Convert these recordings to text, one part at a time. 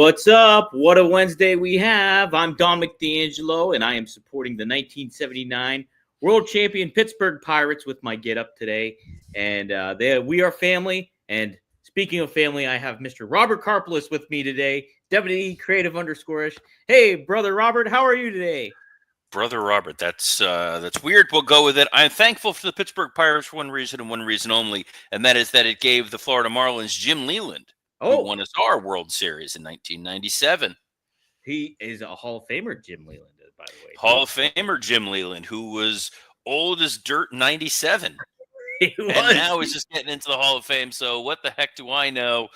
What's up? What a Wednesday we have. I'm Dominic D'Angelo, and I am supporting the 1979 World Champion Pittsburgh Pirates with my get up today. And we are family. And speaking of family, I have Mr. Robert Karpelis with me today, Deputy Creative _ish. Hey, brother Robert, how are you today? Brother Robert, that's weird. We'll go with it. I'm thankful for the Pittsburgh Pirates for one reason and one reason only, and that is that it gave the Florida Marlins Jim Leyland, who won us our World Series in 1997. He is a Hall of Famer, Jim Leyland, by the way. Hall of Famer Jim Leyland, who was old as dirt in 97. And now is just getting into the Hall of Fame. So what the heck do I know?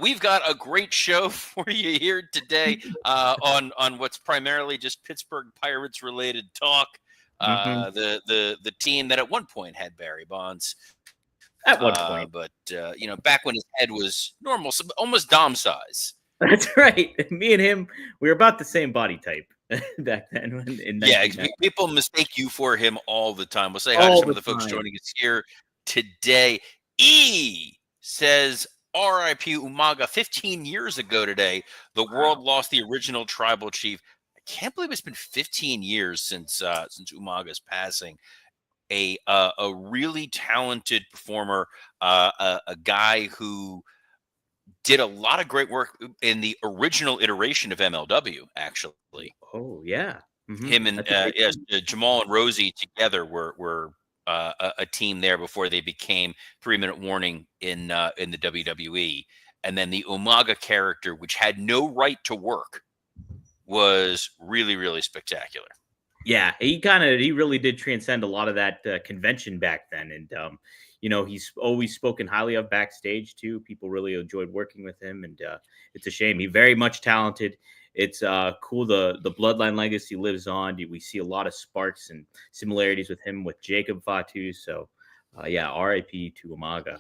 We've got a great show for you here today on what's primarily just Pittsburgh Pirates related talk. The team that at one point had Barry Bonds. At one point, but back when his head was normal, almost Dom size. That's right. Me and him, we were about the same body type back then. People mistake you for him all the time. We'll say hi to some of the folks joining us here today. E says, R.I.P. Umaga. 15 years ago today, the world lost the original tribal chief. I can't believe it's been 15 years since Umaga's passing. A really talented performer, a guy who did a lot of great work in the original iteration of MLW, actually. Oh, yeah. Him and Jamal and Rosie together were a team there before they became 3 Minute Warning in the WWE. And then the Umaga character, which had no right to work, was really, really spectacular. Yeah, he really did transcend a lot of that convention back then. And, he's always spoken highly of backstage, too. People really enjoyed working with him. And it's a shame. He's very much talented. It's cool. The bloodline legacy lives on. We see a lot of sparks and similarities with him with Jacob Fatu. So, RIP to Umaga.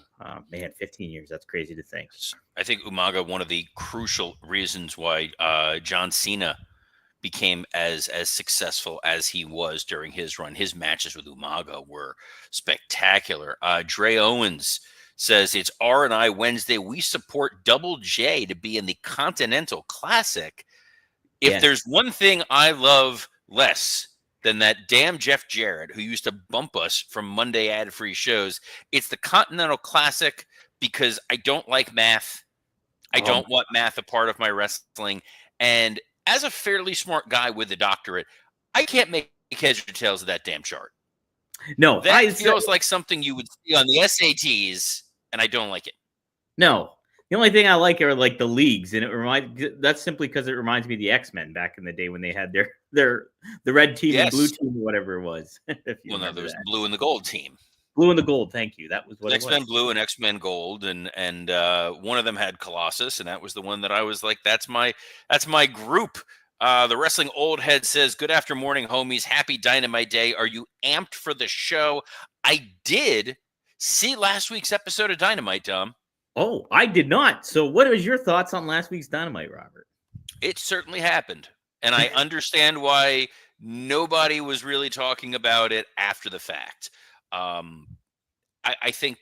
Man, 15 years. That's crazy to think. I think Umaga, one of the crucial reasons why John Cena became as successful as he was during his run. His matches with Umaga were spectacular. Dre Owens says, it's R&I Wednesday. We support Double J to be in the Continental Classic. If there's one thing I love less than that damn Jeff Jarrett, who used to bump us from Monday ad-free shows, it's the Continental Classic, because I don't like math. I don't want math a part of my wrestling. And as a fairly smart guy with a doctorate, I can't make heads or tails of that damn chart. No, that feels like something you would see on the SATs, and I don't like it. No, the only thing I like are like the leagues, and that's simply because it reminds me of the X-Men back in the day when they had the red team and blue team, or whatever it was. There was the blue and the gold team. Blue and the gold, thank you. That was what X-Men Blue and X-Men Gold, and one of them had Colossus, and that was the one that I was like, that's my group. The Wrestling Old Head says, good after morning, homies. Happy Dynamite Day. Are you amped for the show? I did see last week's episode of Dynamite, Dom. Oh, I did not. So what was your thoughts on last week's Dynamite, Robert? It certainly happened, and I understand why nobody was really talking about it after the fact. I think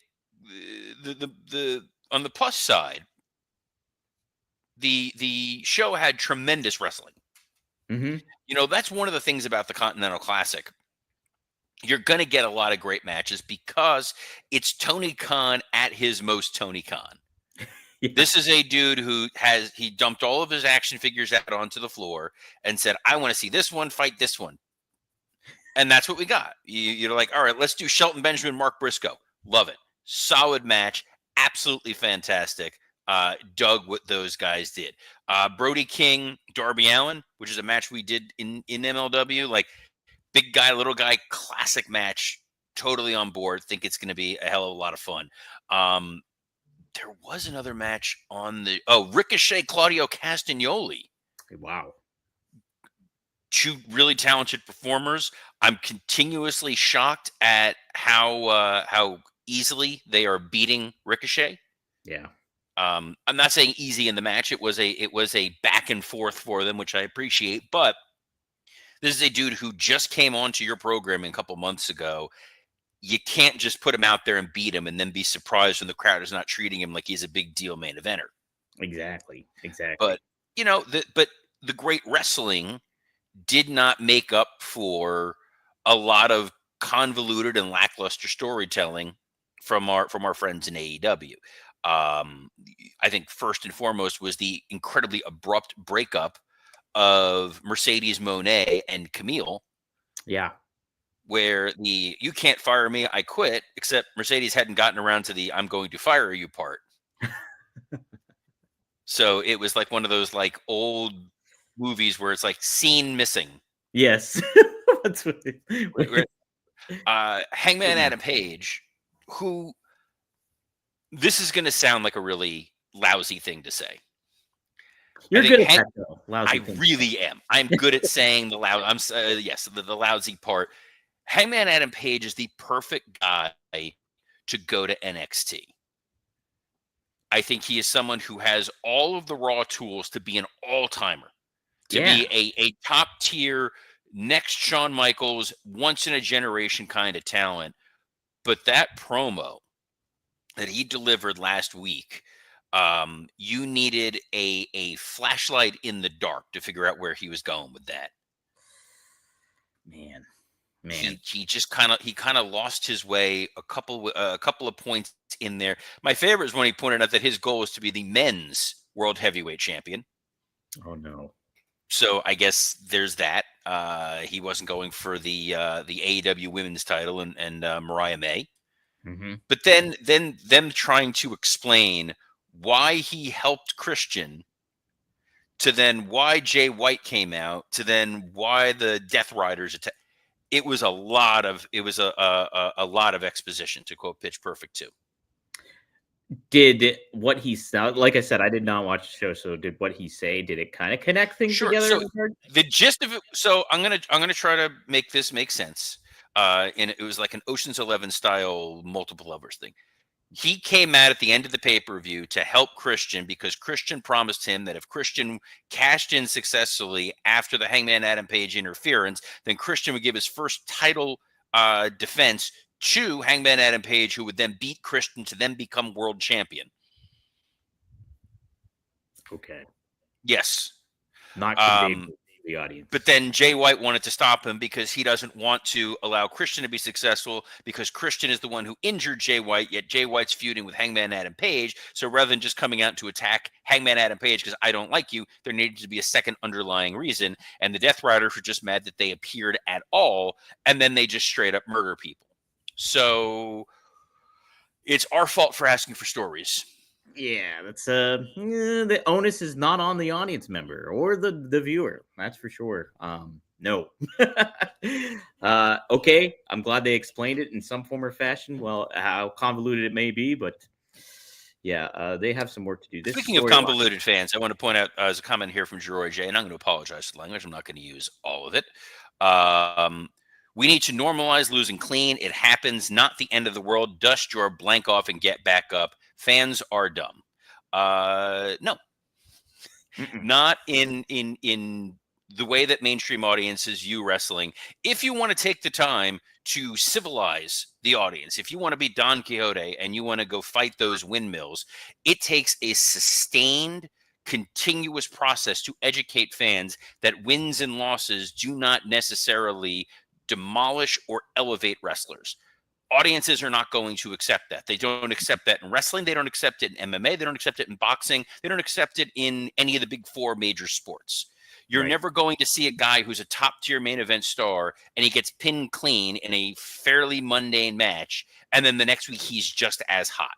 the on the plus side, the show had tremendous wrestling. That's one of the things about the Continental Classic. You're going to get a lot of great matches because it's Tony Khan at his most Tony Khan. This is a dude who he dumped all of his action figures out onto the floor and said, I want to see this one fight this one. And that's what we got. You're like, all right, let's do Shelton Benjamin, Mark Briscoe. Love it. Solid match. Absolutely fantastic. Dug what those guys did. Brody King, Darby Allin, which is a match we did in MLW. Like, big guy, little guy, classic match. Totally on board. Think it's going to be a hell of a lot of fun. There was another match on Ricochet, Claudio Castagnoli. Wow. Two really talented performers. I'm continuously shocked at how easily they are beating Ricochet. Yeah. I'm not saying easy in the match. It was a back and forth for them, which I appreciate. But this is a dude who just came onto your programming a couple months ago. You can't just put him out there and beat him and then be surprised when the crowd is not treating him like he's a big deal main eventer. Exactly. But but the great wrestling did not make up for a lot of convoluted and lackluster storytelling from our friends in AEW. I think first and foremost was the incredibly abrupt breakup of Mercedes Moné and Camille. Yeah. Where "you can't fire me, I quit," except Mercedes hadn't gotten around to the "I'm going to fire you" part. So it was like one of those like old movies where it's like scene missing. Yes. That's what Hangman Adam Page, who, this is going to sound like a really lousy thing to say. You're good at that, though. Lousy I really am. I'm good at saying the loud. Yes, the lousy part. Hangman Adam Page is the perfect guy to go to NXT. I think he is someone who has all of the raw tools to be an all-timer, to be a top tier, next Shawn Michaels, once in a generation kind of talent. But that promo that he delivered last week, you needed a flashlight in the dark to figure out where he was going with that. Man. He just kind of lost his way a couple of points in there. My favorite is when he pointed out that his goal is to be the men's world heavyweight champion. Oh no. So I guess there's that. He wasn't going for the AEW women's title and Mariah May. Mm-hmm. But then them trying to explain why he helped Christian, to then why Jay White came out, to then why the Death Riders attacked. It was a lot of exposition, to quote Pitch Perfect 2. Did what he sound like? I said, I did not watch the show. So did what he say? Did it kind of connect things together? So the gist of it. So I'm gonna try to make this make sense. And it was like an Ocean's 11 style multiple lovers thing. He came out at the end of the pay-per-view to help Christian because Christian promised him that if Christian cashed in successfully after the Hangman Adam Page interference, then Christian would give his first title defense to Hangman Adam Page, who would then beat Christian to then become world champion. Okay. Yes. Not conveyed to the audience. But then Jay White wanted to stop him because he doesn't want to allow Christian to be successful, because Christian is the one who injured Jay White, yet Jay White's feuding with Hangman Adam Page. So rather than just coming out to attack Hangman Adam Page because I don't like you, there needed to be a second underlying reason. And the Death Riders were just mad that they appeared at all, and then they just straight up murder people. So it's our fault for asking for stories. Yeah, that's the onus is not on the audience member or the viewer. That's for sure. No. Okay, I'm glad they explained it in some form or fashion. Well, how convoluted it may be, but yeah, they have some work to do. This Speaking of convoluted fans, I want to point out as a comment here from Jeroy J, and I'm going to apologize for the language. I'm not going to use all of it. We need to normalize losing clean. It happens, not the end of the world. Dust your blank off and get back up. Fans are dumb. No. Not in the way that mainstream audiences view wrestling. If you want to take the time to civilize the audience, if you want to be Don Quixote and you want to go fight those windmills, it takes a sustained, continuous process to educate fans that wins and losses do not necessarily demolish or elevate wrestlers. Audiences are not going to accept that. They don't accept that in wrestling. They don't accept it in MMA. They don't accept it in boxing. They don't accept it in any of the big four major sports. You're never going to see a guy who's a top tier main event star and he gets pinned clean in a fairly mundane match, and then the next week he's just as hot.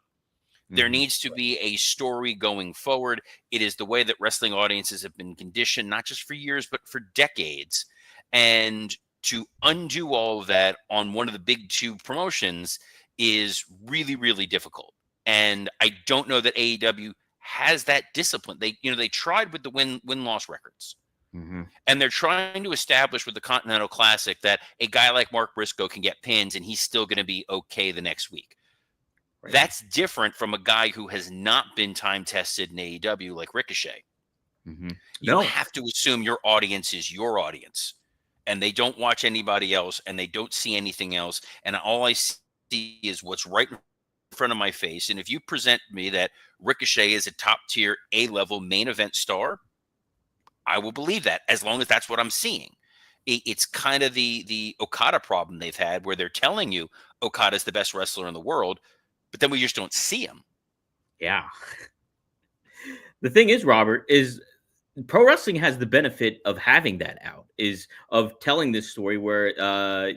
There needs to be a story going forward. It is the way that wrestling audiences have been conditioned, not just for years, but for decades. And to undo all of that on one of the big two promotions is really, really difficult. And I don't know that AEW has that discipline. They tried with the win-loss records. And they're trying to establish with the Continental Classic that a guy like Mark Briscoe can get pins and he's still going to be okay the next week. Right. That's different from a guy who has not been time tested in AEW like Ricochet. You have to assume your audience is your audience, and they don't watch anybody else, and they don't see anything else. And all I see is what's right in front of my face. And if you present me that Ricochet is a top tier A-level main event star, I will believe that as long as that's what I'm seeing. It's kind of the Okada problem they've had, where they're telling you Okada's the best wrestler in the world, but then we just don't see him. Yeah. The thing is, Robert, is pro wrestling has the benefit of having that out, is of telling this story where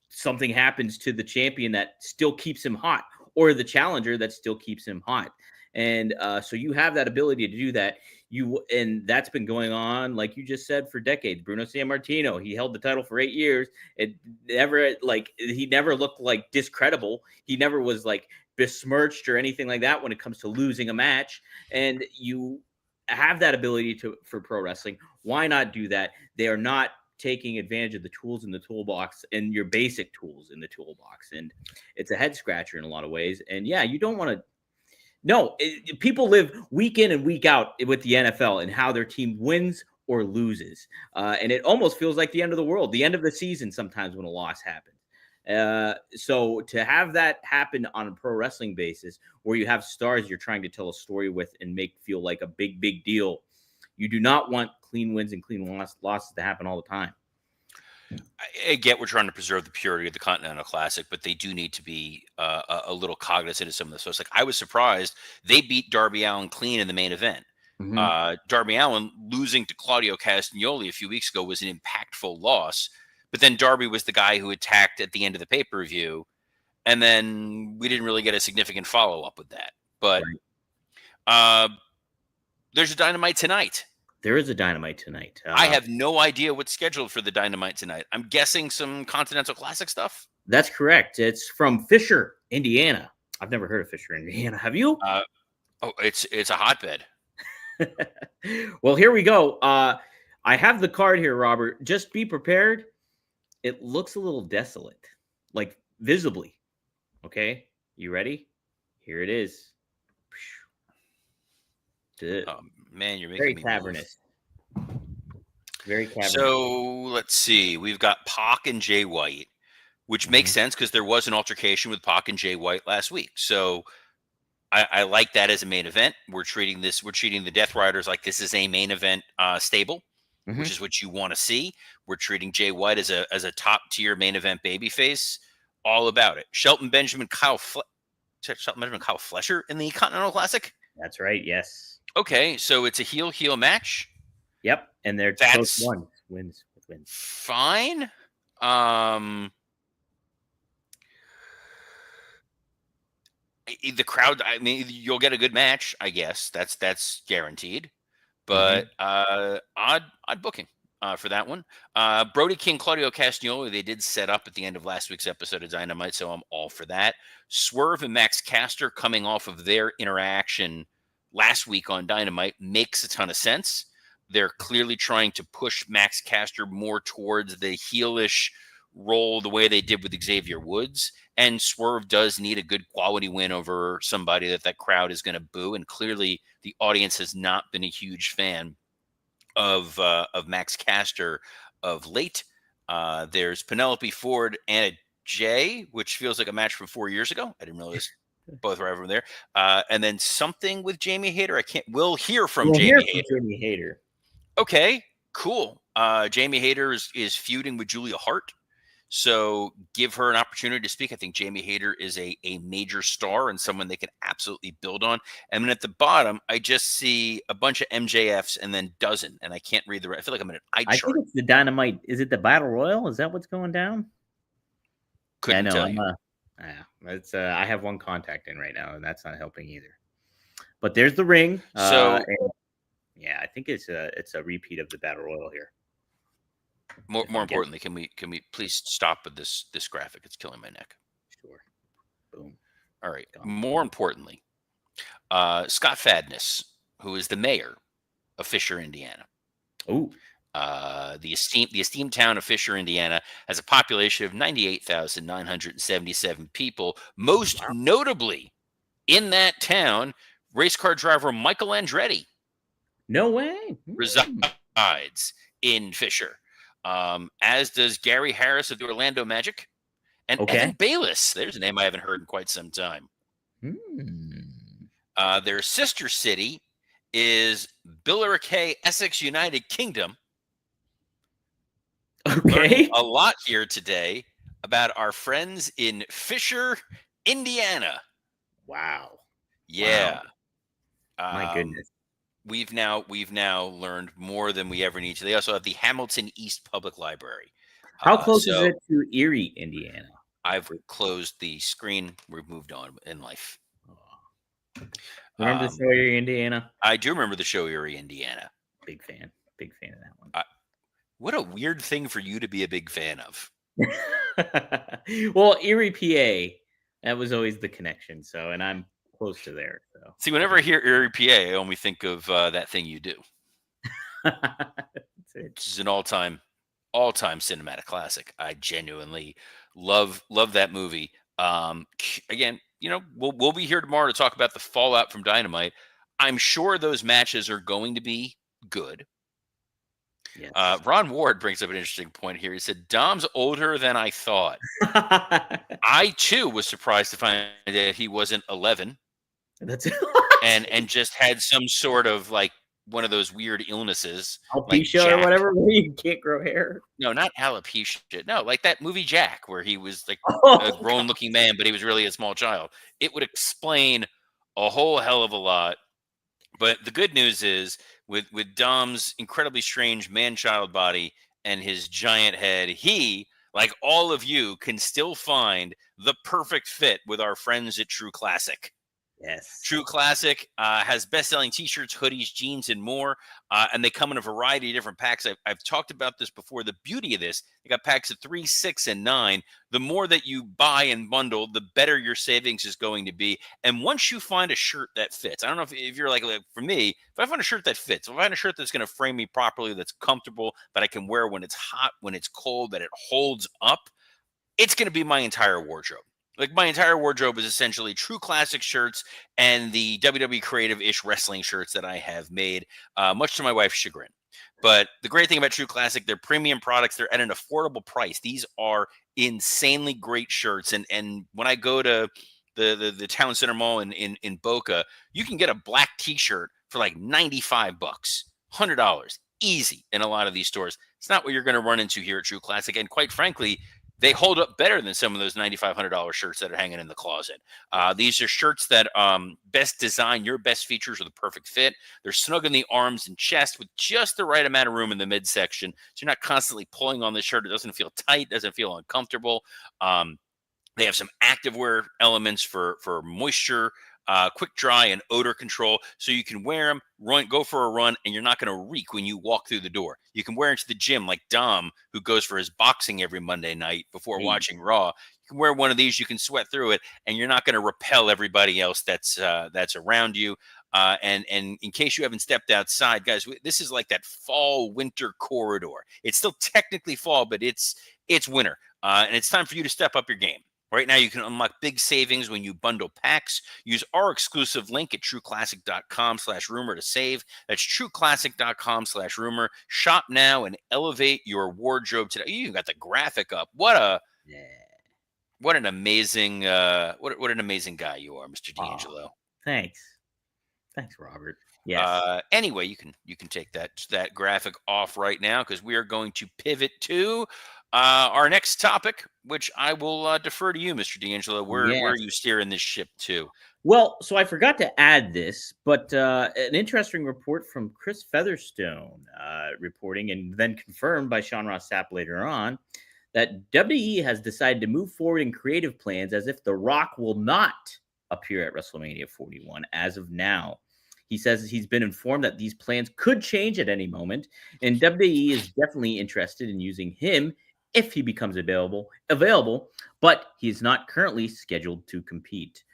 something happens to the champion that still keeps him hot, or the challenger that still keeps him hot. And so you have that ability to do that. And that's been going on, like you just said, for decades. Bruno Sammartino, he held the title for 8 years. It never, like, he never looked like discredible. He never was like besmirched or anything like that when it comes to losing a match. And you have that ability for pro wrestling. Why not do that? They are not taking advantage of the tools in the toolbox and your basic tools in the toolbox. And it's a head scratcher in a lot of ways. And yeah, you don't want to. No, people live week in and week out with the NFL and how their team wins or loses. And it almost feels like the end of the world, the end of the season sometimes when a loss happens. So to have that happen on a pro wrestling basis, where you have stars you're trying to tell a story with and make feel like a big deal, you do not want clean wins and clean losses to happen all the time. I get we're trying to preserve the purity of the Continental Classic, but they do need to be a little cognizant of some of this. So it's like, I was surprised they beat Darby Allin clean in the main event. Mm-hmm. Darby Allin losing to Claudio Castagnoli a few weeks ago was an impactful loss, but then Darby was the guy who attacked at the end of the pay-per-view, and then we didn't really get a significant follow-up with that. But there's a Dynamite tonight. There is a Dynamite tonight. I have no idea what's scheduled for the Dynamite tonight. I'm guessing some Continental Classic stuff. That's correct. It's from Fisher, Indiana. I've never heard of Fisher, Indiana. Have you? It's a hotbed. Well, here we go. I have the card here, Robert. Just be prepared. It looks a little desolate, like visibly. Okay, you ready? Here it is. Man, you're making very me cavernous. Very cavernous. So let's see. We've got Pac and Jay White, which makes sense because there was an altercation with Pac and Jay White last week. So I like that as a main event. We're treating the Death Riders like this is a main event stable, which is what you want to see. We're treating Jay White as a top tier main event babyface. All about it. Shelton Benjamin, Kyle Fletcher in the Continental Classic. That's right. Yes. Okay, so it's a heel match. Yep, and they're both wins. Fine. The crowd, I mean, you'll get a good match, I guess. That's guaranteed. But odd booking for that one. Brody King, Claudio Castagnoli, they did set up at the end of last week's episode of Dynamite, so I'm all for that. Swerve and Max Caster coming off of their interaction last week on Dynamite makes a ton of sense. They're clearly trying to push Max Caster more towards the heelish role the way they did with Xavier Woods. And Swerve does need a good quality win over somebody that crowd is going to boo. And clearly the audience has not been a huge fan of Max Caster of late. There's Penelope Ford and a Jay, which feels like a match from 4 years ago. I didn't realize both were over there. And then something with Jamie Hayter. We'll hear from Jamie Hayter. Okay, cool. Jamie Hayter is feuding with Julia Hart. So give her an opportunity to speak. I think Jamie Hayter is a major star and someone they can absolutely build on. And then at the bottom, I just see a bunch of MJFs and then dozen, and I can't read the rest. I feel like I'm in an eye chart. I think it's the Dynamite. Is it the Battle Royal? Is that what's going down? Couldn't tell you. It's I have one contact in right now, and that's not helping either. But there's the ring. So yeah, I think it's a repeat of the Battle Royal here. More importantly, can we please stop with this graphic? It's killing my neck. Sure. Boom. All right. More importantly, Scott Fadness, who is the mayor of Fisher, Indiana. Oh. The esteemed town of Fisher, Indiana, has a population of 98,977 people. Most notably in that town, race car driver Michael Andretti. No way. Resides in Fisher. As does Gary Harris of the Orlando Magic. And Evan Bayless. There's a name I haven't heard in quite some time. Their sister city is Billericay, Essex United Kingdom. Okay. Learning a lot here today about our friends in Fisher, Indiana. Wow. Yeah. Wow. My goodness. We've now learned more than we ever need to. They also have the Hamilton East Public Library. How close is So it to Erie, Indiana? I've closed the screen. We've moved on in life. Remember the show Erie, Indiana? I do remember the show Erie, Indiana. Big fan of that one. What a weird thing for you to be a big fan of. Well, Erie, PA, that was always the connection. So, and I'm close to there. So, see, whenever I hear Erie, PA, I only think of That Thing You Do. This is an all-time cinematic classic. I genuinely love that movie. Again, we'll be here tomorrow to talk about the fallout from Dynamite. I'm sure those matches are going to be good. Yes. Ron Ward brings up an interesting point here. He said, Dom's older than I thought. I, too, was surprised to find that he wasn't 11. That's and just had some sort of like one of those weird illnesses. Alopecia like or whatever, where you can't grow hair. No, not alopecia. No, like that movie Jack, where he was like a grown-looking man, but he was really a small child. It would explain a whole hell of a lot. But the good news is, with Dom's incredibly strange man-child body and his giant head, he, like all of you, can still find the perfect fit with our friends at True Classic. Yes. True Classic has best-selling T-shirts, hoodies, jeans, and more. And they come in a variety of different packs. I've talked about this before. The beauty of this, they got packs of 3, 6, and 9. The more that you buy and bundle, the better your savings is going to be. And once you find a shirt that fits, I don't know if you're like for me, if I find a shirt that fits, if I find a shirt that's going to frame me properly, that's comfortable, that I can wear when it's hot, when it's cold, that it holds up, it's going to be my entire wardrobe. Like my entire wardrobe is essentially True Classic shirts and the WWE Creative-ish wrestling shirts that I have made, much to my wife's chagrin. But the great thing about True Classic, they're premium products. They're at an affordable price. These are insanely great shirts. And when I go to the Town Center Mall in Boca, you can get a black T-shirt for like $95, $100, easy in a lot of these stores. It's not what you're going to run into here at True Classic. And quite frankly, they hold up better than some of those $9,500 shirts that are hanging in the closet. These are shirts that best design your best features with a perfect fit. They're snug in the arms and chest with just the right amount of room in the midsection. So you're not constantly pulling on the shirt. It doesn't feel tight, doesn't feel uncomfortable. They have some activewear elements for moisture, quick dry, and odor control. So you can wear them, go for a run, and you're not going to reek when you walk through the door. You can wear into the gym like Dom, who goes for his boxing every Monday night before watching Raw. You can wear one of these, you can sweat through it, and you're not going to repel everybody else that's around you. And in case you haven't stepped outside, guys, this is like that fall-winter corridor. It's still technically fall, but it's winter. And it's time for you to step up your game. Right now, you can unlock big savings when you bundle packs. Use our exclusive link at trueclassic.com/rumor to save. That's trueclassic.com/rumor. Shop now and elevate your wardrobe today. You even got the graphic up. What an amazing what an amazing guy you are, Mr. D'Angelo. Thanks, Robert. Yes. Anyway, you can take that graphic off right now because we are going to pivot to our next topic, which I will defer to you, Mr. D'Angelo. Where are you steering this ship to? Well, so I forgot to add this, but an interesting report from Chris Featherstone reporting, and then confirmed by Sean Ross Sapp later on, that WWE has decided to move forward in creative plans as if The Rock will not appear at WrestleMania 41 as of now. He says he's been informed that these plans could change at any moment, and WWE is definitely interested in using him if he becomes available, but he is not currently scheduled to compete.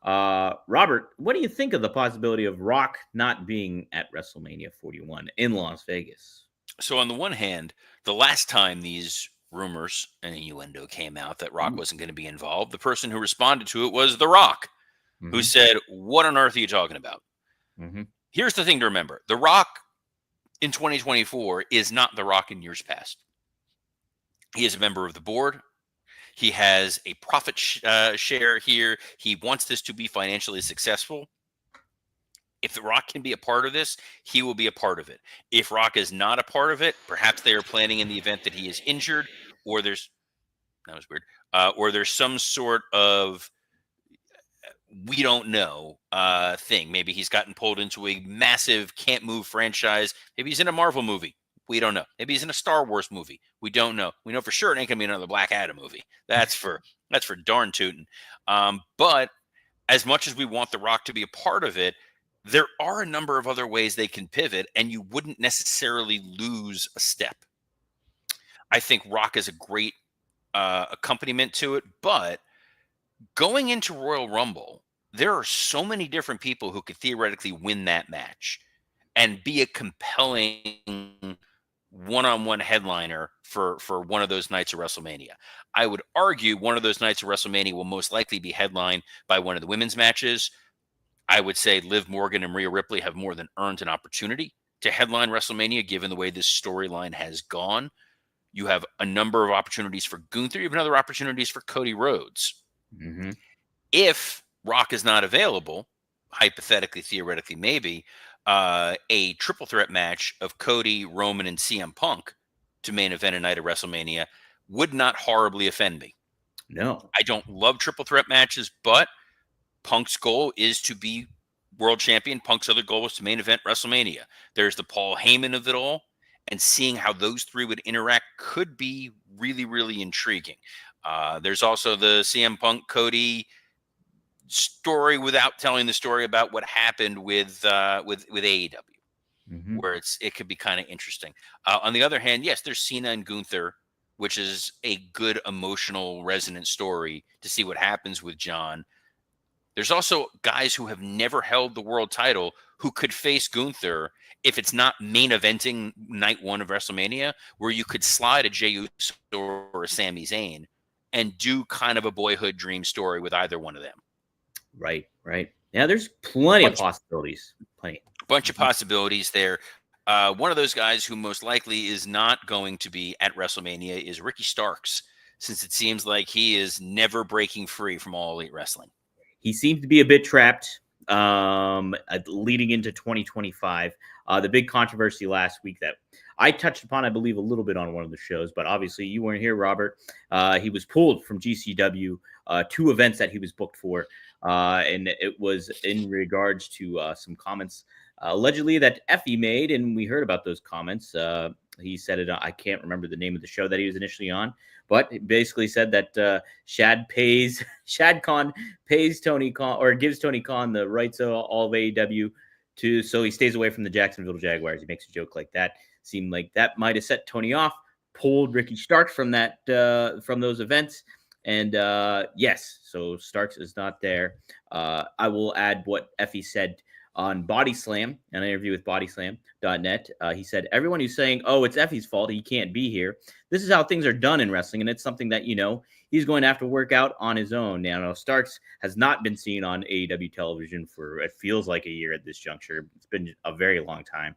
Robert, what do you think of the possibility of Rock not being at WrestleMania 41 in Las Vegas? So on the one hand, the last time these rumors and innuendo came out that Rock wasn't going to be involved, the person who responded to it was The Rock, who said, "What on earth are you talking about?" Here's the thing to remember. The Rock in 2024 is not The Rock in years past. He is a member of the board. He has a profit share here. He wants this to be financially successful. If The Rock can be a part of this, he will be a part of it. If Rock is not a part of it, perhaps they are planning in the event that he is injured, or that was weird, or there's some sort of we don't know thing. Maybe he's gotten pulled into a massive can't move franchise. Maybe he's in a Marvel movie. We don't know. Maybe he's in a Star Wars movie. We don't know. We know for sure it ain't gonna be another Black Adam movie. That's for darn tootin'. But as much as we want The Rock to be a part of it, there are a number of other ways they can pivot, and you wouldn't necessarily lose a step. I think Rock is a great accompaniment to it, but going into Royal Rumble, there are so many different people who could theoretically win that match and be a compelling one-on-one headliner for one of those nights of WrestleMania. I would argue one of those nights of WrestleMania will most likely be headlined by one of the women's matches. I would say Liv Morgan and Rhea Ripley have more than earned an opportunity to headline WrestleMania, given the way this storyline has gone. You have a number of opportunities for Gunther. You have other opportunities for Cody Rhodes. Mm-hmm. If Rock is not available, hypothetically, theoretically, maybe, a triple threat match of Cody, Roman, and CM Punk to main event a night of WrestleMania would not horribly offend me. No. I don't love triple threat matches, but Punk's goal is to be world champion. Punk's other goal was to main event WrestleMania. There's the Paul Heyman of it all, and seeing how those three would interact could be really, really intriguing. There's also the CM Punk Cody story without telling the story about what happened with AEW, Mm-hmm. where it could be kind of interesting. On the other hand, yes, there's Cena and Gunther, which is a good emotional resonant story to see what happens with John. There's also guys who have never held the world title who could face Gunther if it's not main eventing night one of WrestleMania, where you could slide a Jey Uso or a Sami Zayn and do kind of a boyhood dream story with either one of them. Right. Yeah, there's plenty of possibilities. Bunch of possibilities there. One of those guys who most likely is not going to be at WrestleMania is Ricky Starks, since it seems like he is never breaking free from All Elite Wrestling. He seems to be a bit trapped leading into 2025. The big controversy last week that I touched upon, I believe, a little bit on one of the shows, but obviously you weren't here, Robert. He was pulled from GCW, 2 events that he was booked for, and it was in regards to some comments allegedly that Effie made, and we heard about those comments. He said it. I can't remember the name of the show that he was initially on, but he basically said that Shad Khan pays Tony Khan, or gives Tony Khan the rights of all of AEW so he stays away from the Jacksonville Jaguars. He makes a joke like that. Seemed like that might have set Tony off. Pulled Ricky Starks from from those events. And yes, so Starks is not there. I will add what Effie said on Body Slam, an interview with bodyslam.net. He said, everyone who's saying, oh, it's Effie's fault, he can't be here. This is how things are done in wrestling, and it's something that, he's going to have to work out on his own. Now, Starks has not been seen on AEW television for, it feels like a year at this juncture. It's been a very long time.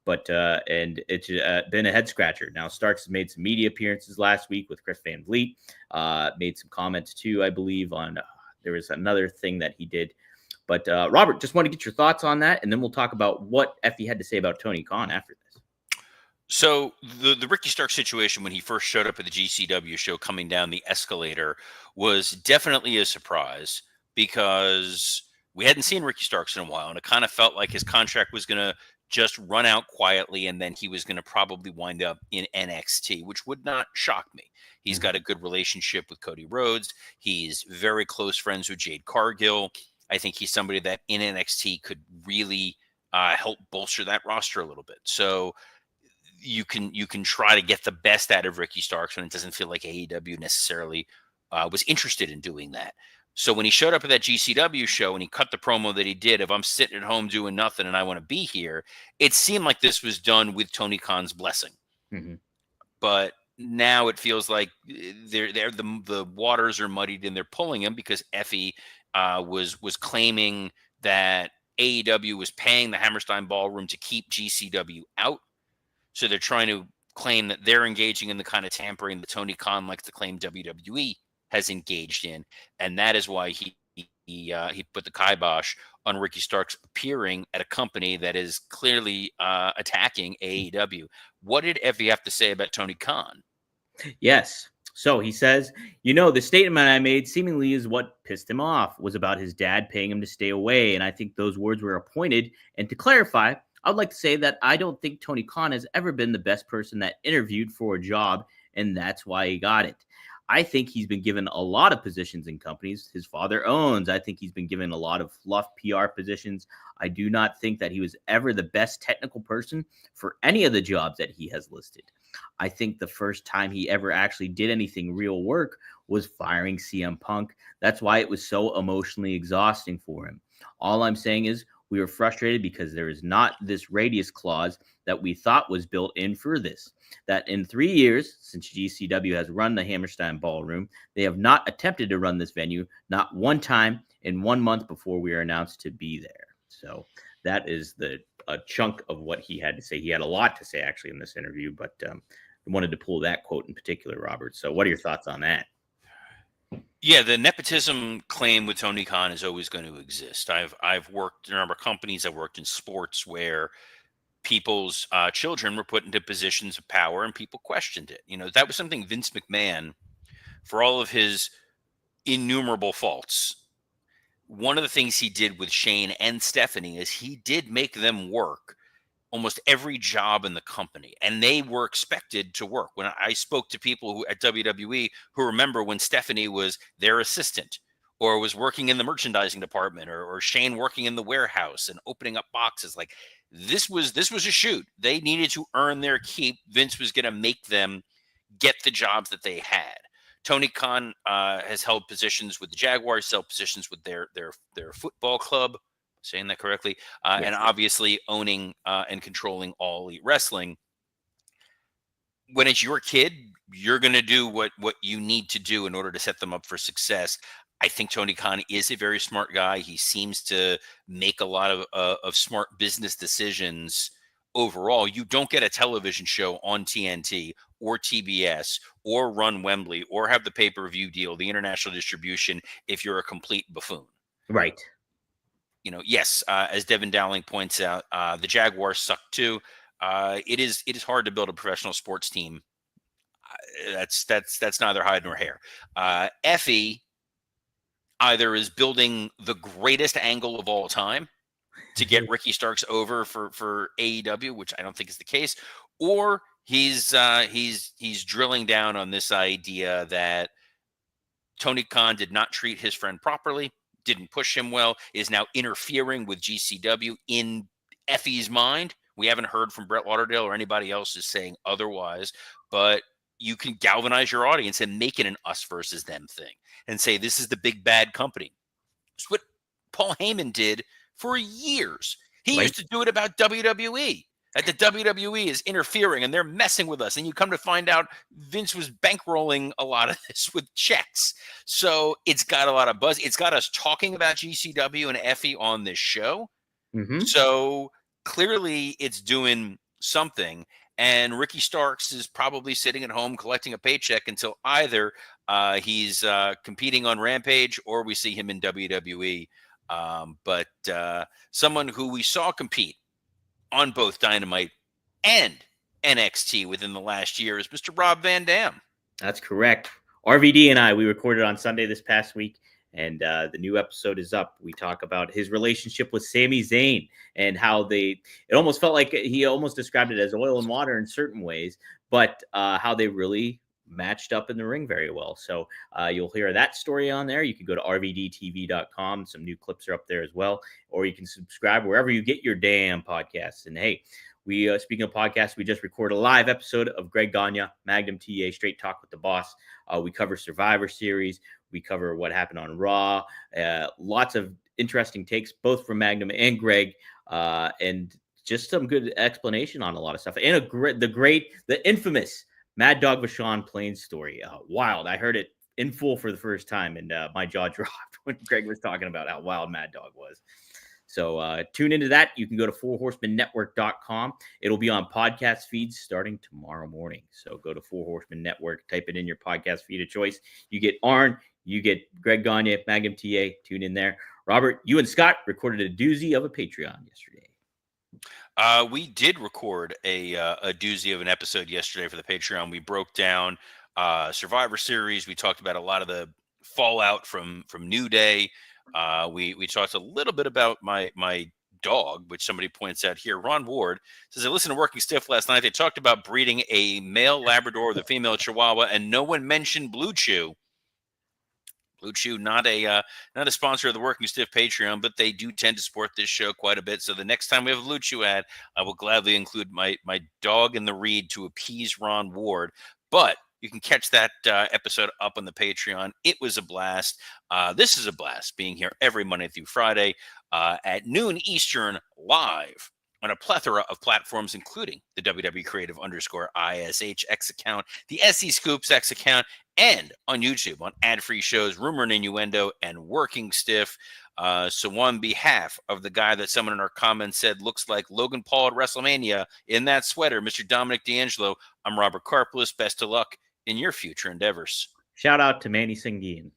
But and it's been a head scratcher. Now, Starks made some media appearances last week with Chris Van Vliet. Made some comments too, I believe, on there was another thing that he did. But Robert, just want to get your thoughts on that, and then we'll talk about what Effie had to say about Tony Khan after this. So the Ricky Starks situation when he first showed up at the GCW show coming down the escalator was definitely a surprise, because we hadn't seen Ricky Starks in a while, and it kind of felt like his contract was going to just run out quietly, and then he was going to probably wind up in NXT, which would not shock me. He's got a good relationship with Cody Rhodes. He's very close friends with Jade Cargill. I think he's somebody that in NXT could really help bolster that roster a little bit. So you can try to get the best out of Ricky Starks when it doesn't feel like AEW necessarily was interested in doing that. So when he showed up at that GCW show and he cut the promo that he did, if I'm sitting at home doing nothing and I want to be here, it seemed like this was done with Tony Khan's blessing. Mm-hmm. But now it feels like the waters are muddied and they're pulling him, because Effie was claiming that AEW was paying the Hammerstein Ballroom to keep GCW out. So they're trying to claim that they're engaging in the kind of tampering that Tony Khan likes to claim WWE has engaged in. And that is why he he put the kibosh on Ricky Starks appearing at a company that is clearly attacking AEW. What did Effie have to say about Tony Khan? Yes. So he says, the statement I made seemingly is what pissed him off, was about his dad paying him to stay away. And I think those words were pointed. And to clarify, I would like to say that I don't think Tony Khan has ever been the best person that interviewed for a job, and that's why he got it. I think he's been given a lot of positions in companies his father owns. I think he's been given a lot of fluff PR positions. I do not think that he was ever the best technical person for any of the jobs that he has listed. I think the first time he ever actually did anything real work was firing CM Punk. That's why it was so emotionally exhausting for him. All I'm saying is we were frustrated because there is not this radius clause that we thought was built in for this. That in 3 years, since GCW has run the Hammerstein Ballroom, they have not attempted to run this venue, not one time in 1 month before we are announced to be there. So that is a chunk of what he had to say. He had a lot to say actually in this interview, but I wanted to pull that quote in particular, Robert. So what are your thoughts on that? Yeah, the nepotism claim with Tony Khan is always going to exist. I've worked in a number of companies. I've worked in sports where people's children were put into positions of power and people questioned it. That was something Vince McMahon, for all of his innumerable faults, one of the things he did with Shane and Stephanie is he did make them work almost every job in the company, and they were expected to work. When I spoke to people at WWE who remember when Stephanie was their assistant or was working in the merchandising department or Shane working in the warehouse and opening up boxes, like this was a shoot. They needed to earn their keep. Vince was going to make them get the jobs that they had. Tony Khan has held positions with the Jaguars, held positions with their football club, saying that correctly, Yes. and obviously owning and controlling All Elite Wrestling. When it's your kid, you're going to do what you need to do in order to set them up for success. I think Tony Khan is a very smart guy. He seems to make a lot of smart business decisions overall. You don't get a television show on TNT or TBS or run Wembley or have the pay-per-view deal, the international distribution, if you're a complete buffoon. Right. Yes, as Devin Dowling points out, the Jaguars suck too. It is hard to build a professional sports team. That's neither hide nor hair. Effie either is building the greatest angle of all time to get Ricky Starks over for AEW, which I don't think is the case, or he's drilling down on this idea that Tony Khan did not treat his friend properly, didn't push him well, is now interfering with GCW in Effie's mind. We haven't heard from Brett Lauderdale or anybody else is saying otherwise, but you can galvanize your audience and make it an us versus them thing and say, this is the big bad company. It's what Paul Heyman did for years. He used to do it about WWE. That the WWE is interfering and they're messing with us. And you come to find out Vince was bankrolling a lot of this with checks. So it's got a lot of buzz. It's got us talking about GCW and Effie on this show. Mm-hmm. So clearly it's doing something. And Ricky Starks is probably sitting at home collecting a paycheck until either he's competing on Rampage or we see him in WWE. But someone who we saw compete on both Dynamite and NXT within the last year is Mr. Rob Van Dam. That's correct. RVD and we recorded on Sunday this past week, and the new episode is up. We talk about his relationship with Sami Zayn and how it almost felt like he almost described it as oil and water in certain ways, but how they really matched up in the ring very well. So you'll hear that story on there. You can go to rvdtv.com. Some new clips are up there as well, or you can subscribe wherever you get your damn podcasts. And hey, we speaking of podcasts, we just recorded a live episode of Greg Gagne, Magnum TA, Straight Talk with the Boss. We cover Survivor Series. We cover what happened on Raw. Lots of interesting takes, both from Magnum and Greg, and just some good explanation on a lot of stuff. And the infamous Mad Dog Vachon Plains story. Wild. I heard it in full for the first time, and my jaw dropped when Greg was talking about how wild Mad Dog was. So tune into that. You can go to fourhorsemannetwork.com. It'll be on podcast feeds starting tomorrow morning. So go to Four Horsemen Network, type it in your podcast feed of choice. You get Arn, You get Greg Gagne, Magnum TA. Tune in there. Robert, you and Scott recorded a doozy of a Patreon yesterday. We did record a doozy of an episode yesterday for the Patreon. We broke down Survivor Series. We talked about a lot of the fallout from New Day. We talked a little bit about my dog, which somebody points out here. Ron Ward says, I listened to Working Stiff last night. They talked about breeding a male Labrador with a female Chihuahua, and no one mentioned Blue Chew. Blue Chew, not a sponsor of the Working Stiff Patreon, but they do tend to support this show quite a bit. So the next time we have a Blue Chew ad, I will gladly include my dog in the read to appease Ron Ward. But you can catch that episode up on the Patreon. It was a blast. This is a blast being here every Monday through Friday at noon Eastern, live on a plethora of platforms, including the WWE Creative _ISH X account, the SE Scoops X account, and on YouTube on ad-free shows, Rumor and Innuendo, and Working Stiff. So on behalf of the guy that someone in our comments said looks like Logan Paul at WrestleMania in that sweater, Mr. Dominic D'Angelo, I'm Robert Karplus. Best of luck in your future endeavors. Shout out to Manny Singhian.